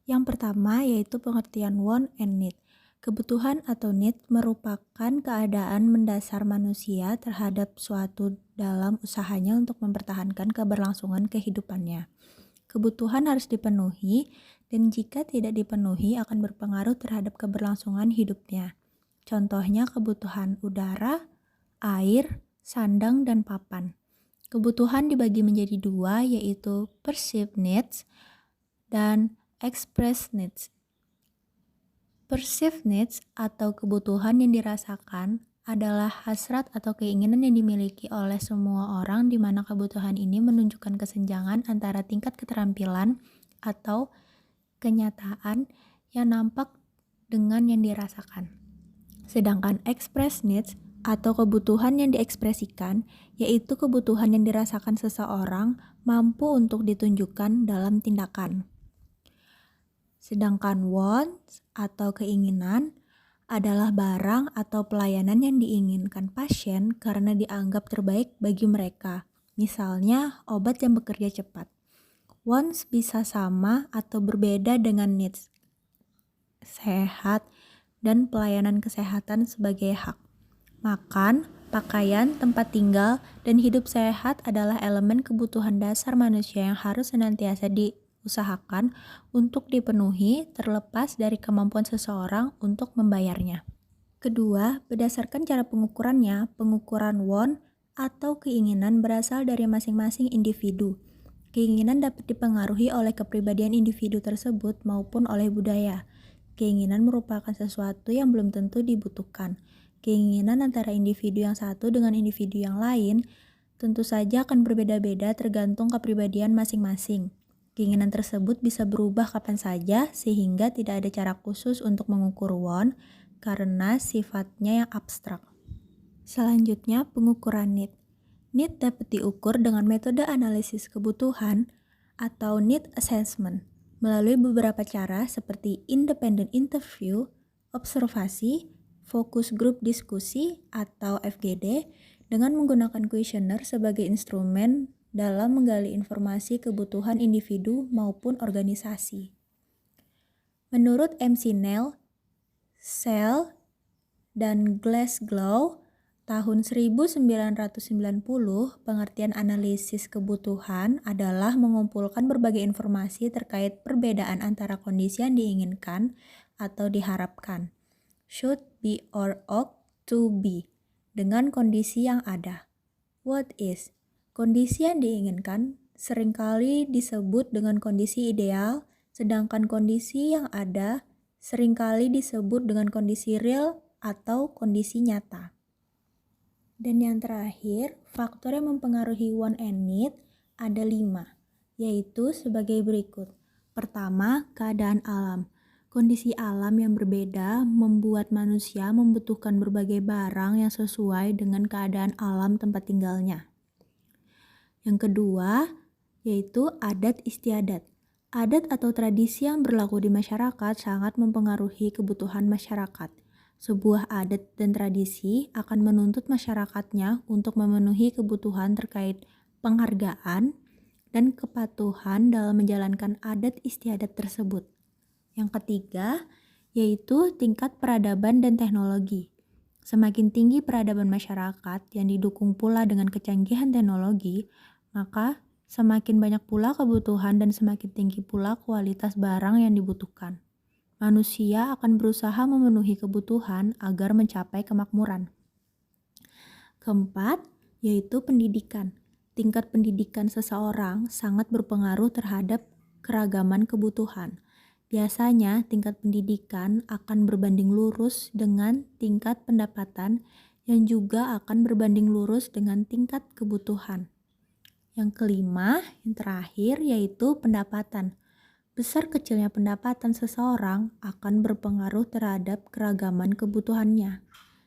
Yang pertama yaitu pengertian want and need. Kebutuhan atau need merupakan keadaan mendasar manusia terhadap suatu dalam usahanya untuk mempertahankan keberlangsungan kehidupannya. Kebutuhan harus dipenuhi dan jika tidak dipenuhi akan berpengaruh terhadap keberlangsungan hidupnya. Contohnya kebutuhan udara, air, sandang, dan papan. Kebutuhan dibagi menjadi dua yaitu perceived needs dan expressed needs. Perceived needs atau kebutuhan yang dirasakan adalah hasrat atau keinginan yang dimiliki oleh semua orang di mana kebutuhan ini menunjukkan kesenjangan antara tingkat keterampilan atau kenyataan yang nampak dengan yang dirasakan. Sedangkan expressed needs atau kebutuhan yang diekspresikan yaitu kebutuhan yang dirasakan seseorang mampu untuk ditunjukkan dalam tindakan. Sedangkan wants atau keinginan adalah barang atau pelayanan yang diinginkan pasien karena dianggap terbaik bagi mereka. Misalnya, obat yang bekerja cepat. Wants bisa sama atau berbeda dengan needs, sehat, dan pelayanan kesehatan sebagai hak. Makan, pakaian, tempat tinggal, dan hidup sehat adalah elemen kebutuhan dasar manusia yang harus senantiasa diusahakan untuk dipenuhi terlepas dari kemampuan seseorang untuk membayarnya. Kedua, berdasarkan cara pengukurannya, pengukuran want atau keinginan berasal dari masing-masing individu. Keinginan dapat dipengaruhi oleh kepribadian individu tersebut maupun oleh budaya. Keinginan merupakan sesuatu yang belum tentu dibutuhkan. Keinginan antara individu yang satu dengan individu yang lain tentu saja akan berbeda-beda tergantung kepribadian masing-masing. Keinginan tersebut bisa berubah kapan saja sehingga tidak ada cara khusus untuk mengukur want karena sifatnya yang abstrak. Selanjutnya, pengukuran need. Need dapat diukur dengan metode analisis kebutuhan atau need assessment melalui beberapa cara seperti independent interview, observasi, focus group diskusi atau FGD dengan menggunakan kuesioner sebagai instrumen dalam menggali informasi kebutuhan individu maupun organisasi. Menurut McNeil, Sell, dan Glasgow, tahun 1990, pengertian analisis kebutuhan adalah mengumpulkan berbagai informasi terkait perbedaan antara kondisi yang diinginkan atau diharapkan, should be or ought to be, dengan kondisi yang ada. What is? Kondisi yang diinginkan seringkali disebut dengan kondisi ideal, sedangkan kondisi yang ada seringkali disebut dengan kondisi real atau kondisi nyata. Dan yang terakhir, faktor yang mempengaruhi want and need ada 5, yaitu sebagai berikut. Pertama, keadaan alam. Kondisi alam yang berbeda membuat manusia membutuhkan berbagai barang yang sesuai dengan keadaan alam tempat tinggalnya. Yang kedua, yaitu adat istiadat. Adat atau tradisi yang berlaku di masyarakat sangat mempengaruhi kebutuhan masyarakat. Sebuah adat dan tradisi akan menuntut masyarakatnya untuk memenuhi kebutuhan terkait penghargaan dan kepatuhan dalam menjalankan adat istiadat tersebut. Yang ketiga, yaitu tingkat peradaban dan teknologi. Semakin tinggi peradaban masyarakat yang didukung pula dengan kecanggihan teknologi, maka semakin banyak pula kebutuhan dan semakin tinggi pula kualitas barang yang dibutuhkan. Manusia akan berusaha memenuhi kebutuhan agar mencapai kemakmuran. Keempat, yaitu pendidikan. Tingkat pendidikan seseorang sangat berpengaruh terhadap keragaman kebutuhan. Biasanya, tingkat pendidikan akan berbanding lurus dengan tingkat pendapatan yang juga akan berbanding lurus dengan tingkat kebutuhan. Yang kelima, yang terakhir, yaitu pendapatan. Besar kecilnya pendapatan seseorang akan berpengaruh terhadap keragaman kebutuhannya.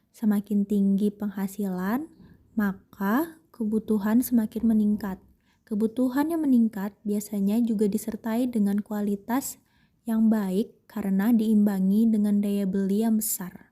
Semakin tinggi penghasilan, maka kebutuhan semakin meningkat. Kebutuhan yang meningkat biasanya juga disertai dengan kualitas yang baik karena diimbangi dengan daya beli yang besar.